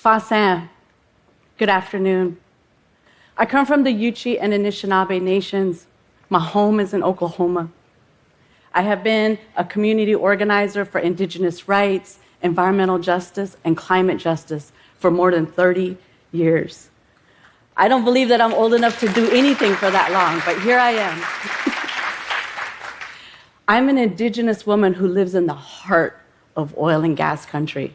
Fasan, good afternoon. I come from the Yuchi and Anishinaabe nations. My home is in Oklahoma. I have been a community organizer for indigenous rights, environmental justice, and climate justice for more than 30 years. I don't believe that I'm old enough to do anything for that long, but here I am. I'm an indigenous woman who lives in the heart of oil and gas country.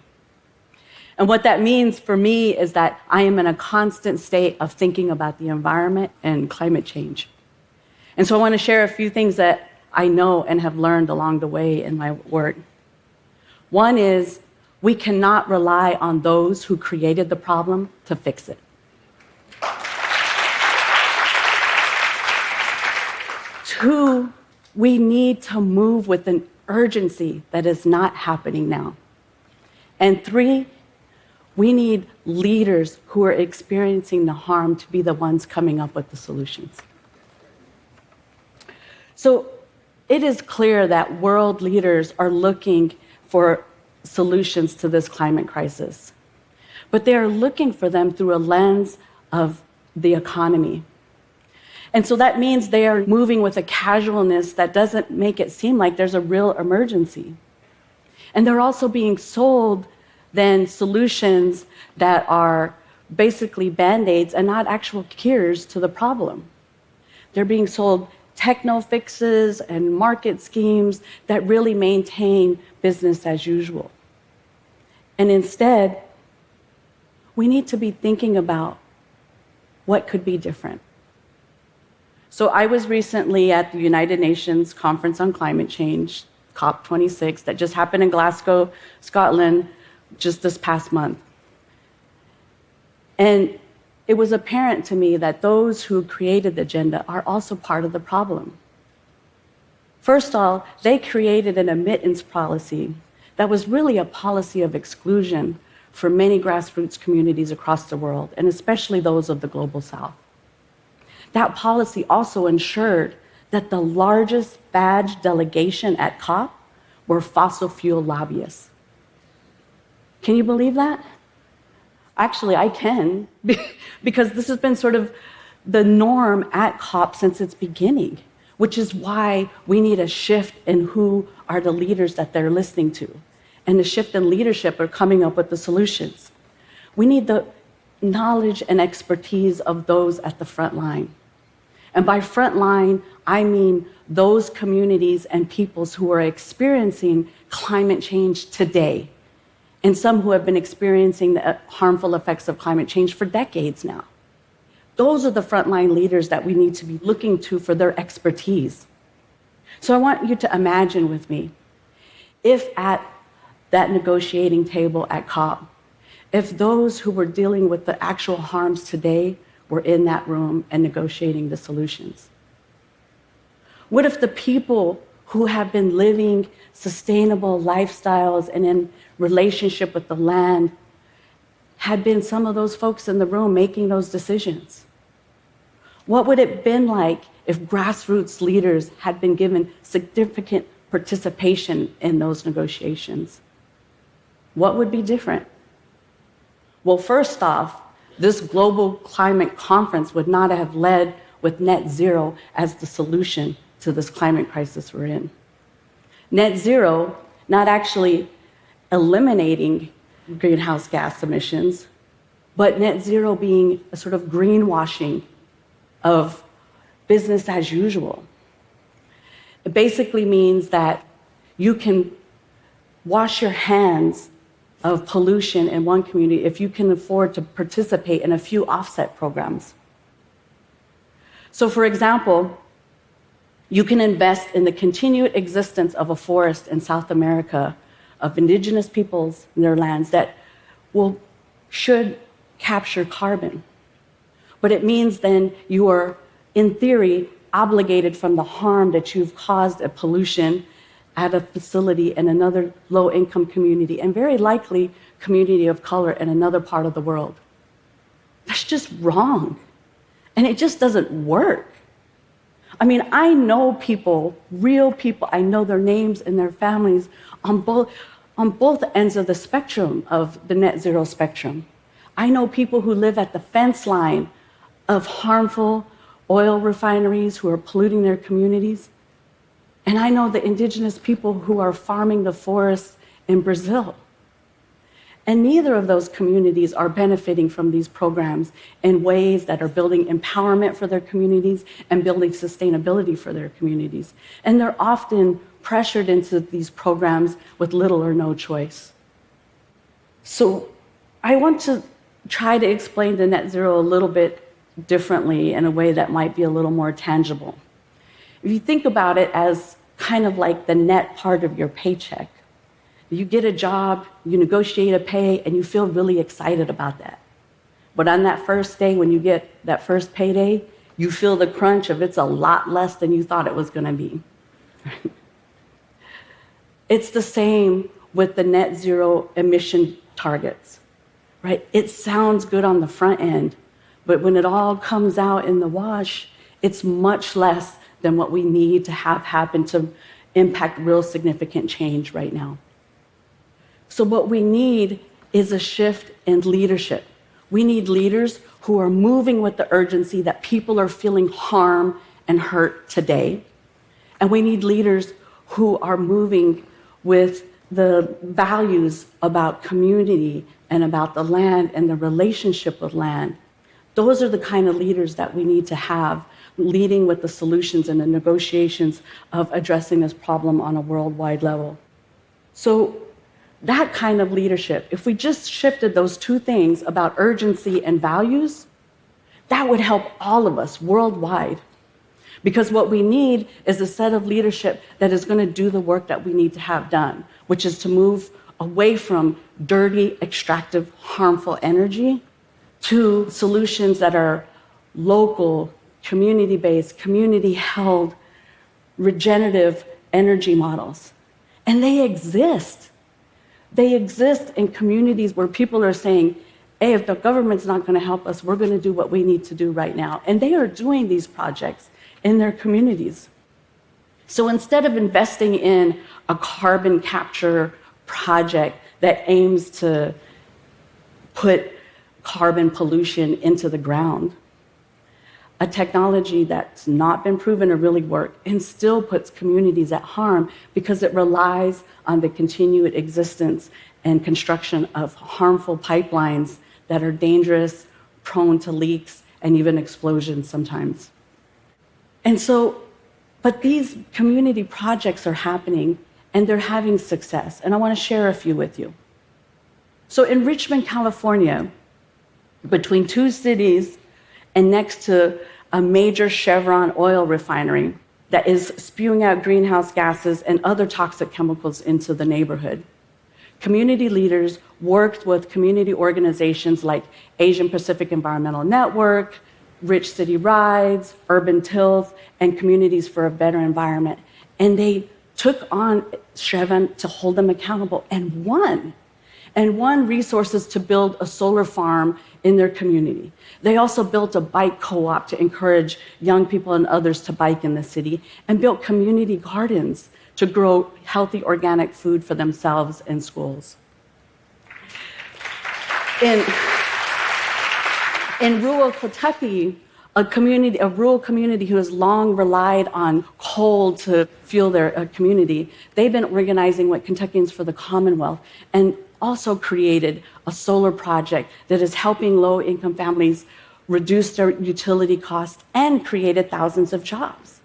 And what that means for me is that I am in a constant state of thinking about the environment and climate change. And so I want to share a few things that I know and have learned along the way in my work. One is we cannot rely on those who created the problem to fix it. Two, we need to move with an urgency that is not happening now. And three, we need leaders who are experiencing the harm to be the ones coming up with the solutions. So it is clear that world leaders are looking for solutions to this climate crisis, but they are looking for them through a lens of the economy. And so that means they are moving with a casualness that doesn't make it seem like there's a real emergency. And they're also being sold then solutions that are basically band-aids and not actual cures to the problem. They're being sold techno fixes and market schemes that really maintain business as usual. And instead, we need to be thinking about what could be different. So I was recently at the United Nations Conference on Climate Change, COP26, that just happened in Glasgow, Scotland, just this past month. And it was apparent to me that those who created the agenda are also part of the problem. First of all, they created an admittance policy that was really a policy of exclusion for many grassroots communities across the world, and especially those of the global south. That policy also ensured that the largest badge delegation at COP were fossil fuel lobbyists. Can you believe that? Actually, I can, because this has been sort of the norm at COP since its beginning, which is why we need a shift in who are the leaders that they're listening to. And the shift in leadership are coming up with the solutions. We need the knowledge and expertise of those at the front line. And by front line, I mean those communities and peoples who are experiencing climate change today, and some who have been experiencing the harmful effects of climate change for decades now. Those are the frontline leaders that we need to be looking to for their expertise. So I want you to imagine with me, if at that negotiating table at COP, if those who were dealing with the actual harms today were in that room and negotiating the solutions. What if the people who have been living sustainable lifestyles and in relationship with the land had been some of those folks in the room making those decisions? What would it have been like if grassroots leaders had been given significant participation in those negotiations? What would be different? Well, first off, this global climate conference would not have led with net zero as the solution to this climate crisis we're in. Net zero, not actually eliminating greenhouse gas emissions, but net zero being a sort of greenwashing of business as usual. It basically means that you can wash your hands of pollution in one community if you can afford to participate in a few offset programs. So, for example, you can invest in the continued existence of a forest in South America of indigenous peoples and their lands that should capture carbon. But it means then you are, in theory, obligated from the harm that you've caused a pollution at a facility in another low-income community, and very likely community of color in another part of the world. That's just wrong. And it just doesn't work. I mean, I know people, real people, I know their names and their families on both ends of the spectrum of the net zero spectrum. I know people who live at the fence line of harmful oil refineries who are polluting their communities. And I know the indigenous people who are farming the forests in Brazil. And neither of those communities are benefiting from these programs in ways that are building empowerment for their communities and building sustainability for their communities. And they're often pressured into these programs with little or no choice. So I want to try to explain the net zero a little bit differently in a way that might be a little more tangible. If you think about it as kind of like the net part of your paycheck, you get a job, you negotiate a pay, and you feel really excited about that. But on that first day, when you get that first payday, you feel the crunch of it's a lot less than you thought it was going to be. It's the same with the net zero emission targets, right? It sounds good on the front end, but when it all comes out in the wash, it's much less than what we need to have happen to impact real significant change right now. So what we need is a shift in leadership. We need leaders who are moving with the urgency that people are feeling harm and hurt today. And we need leaders who are moving with the values about community and about the land and the relationship with land. Those are the kind of leaders that we need to have leading with the solutions and the negotiations of addressing this problem on a worldwide level. So that kind of leadership, if we just shifted those two things about urgency and values, that would help all of us worldwide. Because what we need is a set of leadership that is going to do the work that we need to have done, which is to move away from dirty, extractive, harmful energy to solutions that are local, community-based, community-held, regenerative energy models. And they exist. They exist in communities where people are saying, hey, if the government's not going to help us, we're going to do what we need to do right now. And they are doing these projects in their communities. So instead of investing in a carbon capture project that aims to put carbon pollution into the ground, a technology that's not been proven to really work and still puts communities at harm because it relies on the continued existence and construction of harmful pipelines that are dangerous, prone to leaks, and even explosions sometimes. And so, but these community projects are happening and they're having success. And I want to share a few with you. So in Richmond, California, between two cities and next to a major Chevron oil refinery that is spewing out greenhouse gases and other toxic chemicals into the neighborhood, community leaders worked with community organizations like Asian Pacific Environmental Network, Rich City Rides, Urban Tilth, and Communities for a Better Environment. And they took on Chevron to hold them accountable and won resources to build a solar farm in their community. They also built a bike co-op to encourage young people and others to bike in the city, and built community gardens to grow healthy organic food for themselves in schools. In rural Kentucky, a rural community who has long relied on coal to fuel their community, they've been organizing what Kentuckians for the Commonwealth and also created a solar project that is helping low-income families reduce their utility costs and created thousands of jobs.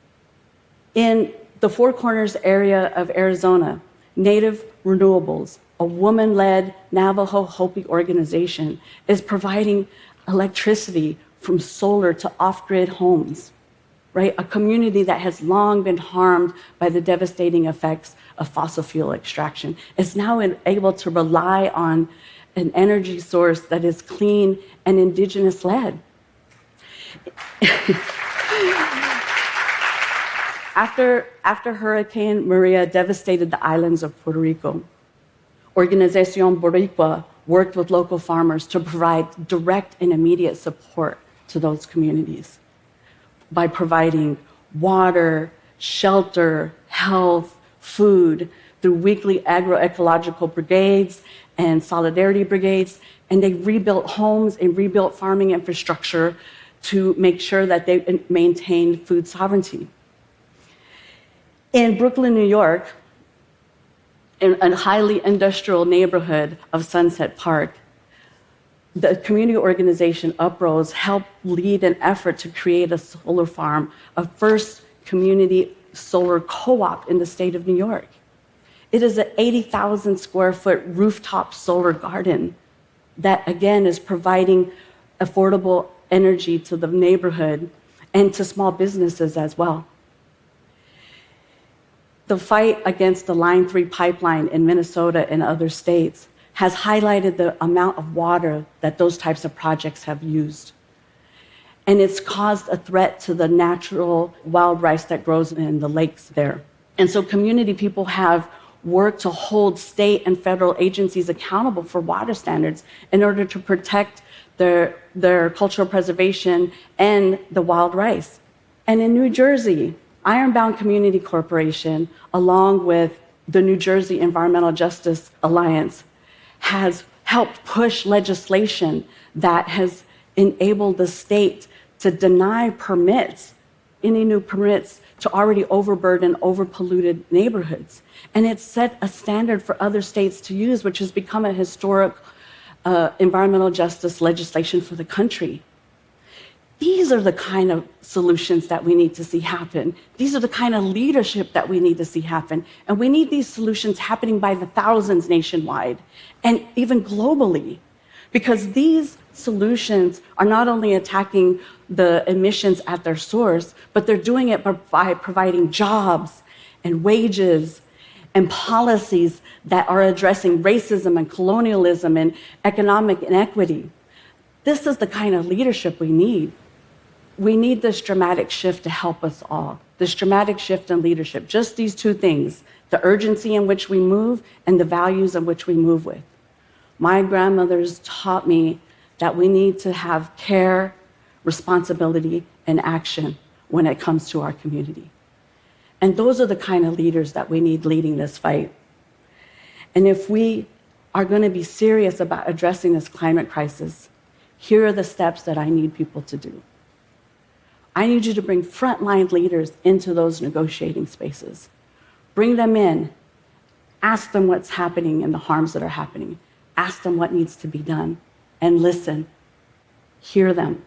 In the Four Corners area of Arizona, Native Renewables, a woman-led Navajo Hopi organization, is providing electricity from solar to off-grid homes, right? A community that has long been harmed by the devastating effects of fossil fuel extraction is now able to rely on an energy source that is clean and indigenous-led. After Hurricane Maria devastated the islands of Puerto Rico, Organización Boricua worked with local farmers to provide direct and immediate support to those communities by providing water, shelter, health, food, through weekly agroecological brigades and solidarity brigades, and they rebuilt homes and rebuilt farming infrastructure to make sure that they maintained food sovereignty. In Brooklyn, New York, in a highly industrial neighborhood of Sunset Park, the community organization Uprose helped lead an effort to create a solar farm, a first community solar co-op in the state of New York. It is an 80,000 square foot rooftop solar garden that, again, is providing affordable energy to the neighborhood and to small businesses as well. The fight against the Line 3 pipeline in Minnesota and other states has highlighted the amount of water that those types of projects have used. And it's caused a threat to the natural wild rice that grows in the lakes there. And so community people have worked to hold state and federal agencies accountable for water standards in order to protect their cultural preservation and the wild rice. And in New Jersey, Ironbound Community Corporation, along with the New Jersey Environmental Justice Alliance, has helped push legislation that has enabled the state to deny permits, any new permits, to already overburdened, overpolluted neighborhoods. And it's set a standard for other states to use, which has become a historic environmental justice legislation for the country. These are the kind of solutions that we need to see happen. These are the kind of leadership that we need to see happen. And we need these solutions happening by the thousands nationwide and even globally, because these solutions are not only attacking the emissions at their source, but they're doing it by providing jobs and wages and policies that are addressing racism and colonialism and economic inequity. This is the kind of leadership we need. We need this dramatic shift to help us all, this dramatic shift in leadership, just these two things, the urgency in which we move and the values in which we move with. My grandmothers taught me that we need to have care, responsibility, and action when it comes to our community. And those are the kind of leaders that we need leading this fight. And if we are going to be serious about addressing this climate crisis, here are the steps that I need people to do. I need you to bring frontline leaders into those negotiating spaces. Bring them in. Ask them what's happening and the harms that are happening. Ask them what needs to be done. And listen. Hear them.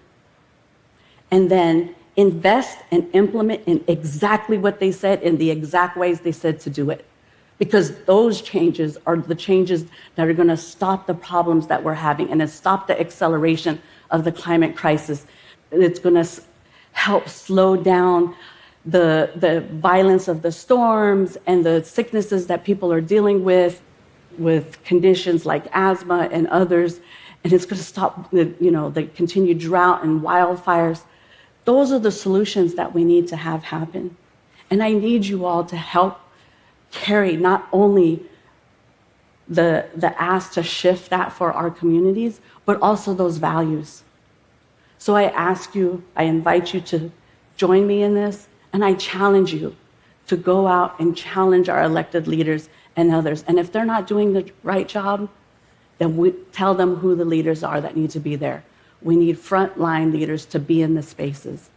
And then invest and implement in exactly what they said in the exact ways they said to do it. Because those changes are the changes that are going to stop the problems that we're having and then stop the acceleration of the climate crisis. It's going to help slow down the violence of the storms and the sicknesses that people are dealing with conditions like asthma and others. And it's going to stop the continued drought and wildfires. Those are the solutions that we need to have happen. And I need you all to help carry not only the ask to shift that for our communities, but also those values. So I ask you, I invite you to join me in this, and I challenge you to go out and challenge our elected leaders and others. And if they're not doing the right job, then we tell them who the leaders are that need to be there. We need frontline leaders to be in the spaces.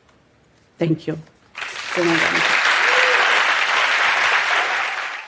Thank you.